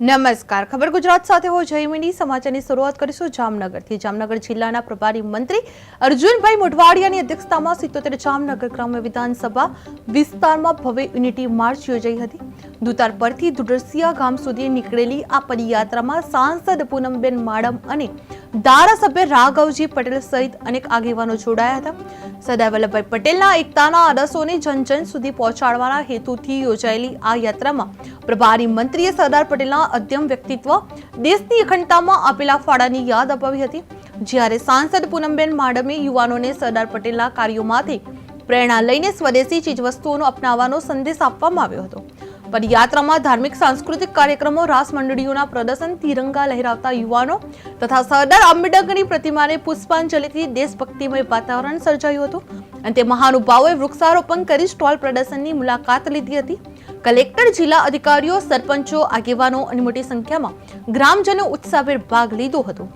નમસ્કાર, ખબર ગુજરાત સાથે હું જયમિની. સમાચારની શરૂઆત કરીશું જામનગરથી. જામનગર જિલ્લાના પ્રભારી મંત્રી અર્જુનભાઈ મોઢવાડિયાની અધ્યક્ષતામાં 77 જામનગર ગ્રામ્ય વિધાનસભા વિસ્તારમાં ભવ્ય યુનિટી માર્ચ યોજાઈ હતી. દુતાર પરથી દુડરસિયા ગામ સુધી નીકળેલી આ પદયાત્રામાં સાંસદ પૂનમબેન માડમ અને ધારાસભ્ય રાઘવજી પટેલ સહિત અનેક આગેવાનો જોડાયા હતા. સરદાર વલ્લભભાઈ પટેલના એકતાના આદર્શોને જન સુધી પહોંચાડવાના હેતુથી યોજાયેલી આ યાત્રામાં પ્રભારી મંત્રીએ સરદાર પટેલના અદ્યમ વ્યક્તિત્વ, દેશની અખંડતામાં આપેલા ફાળાની યાદ અપાવી હતી. જ્યારે સાંસદ પૂનમબેન માડમે યુવાનોને સરદાર પટેલના કાર્યોમાંથી પ્રેરણા લઈને સ્વદેશી ચીજવસ્તુઓનો અપનાવવાનો સંદેશ આપવામાં આવ્યો હતો. પદયાત્રામાં ધાર્મિક સાંસ્કૃતિક કાર્યક્રમો, રાસ મંડળીઓના પ્રદર્શન, તિરંગા લહેરાવતા યુવાનો તથા સરદાર આંબેડકરની પ્રતિમાને પુષ્પાંજલિથી દેશભક્તિમય વાતાવરણ સર્જાયું હતું. અને તે મહાનુભાવોએ વૃક્ષારોપણ કરી સ્ટોલ પ્રદર્શનની મુલાકાત લીધી હતી. કલેક્ટર, જિલ્લા અધિકારીઓ, સરપંચો, આગેવાનો અને મોટી સંખ્યામાં ગ્રામજનો ઉત્સાહભેર ભાગ લીધો હતો.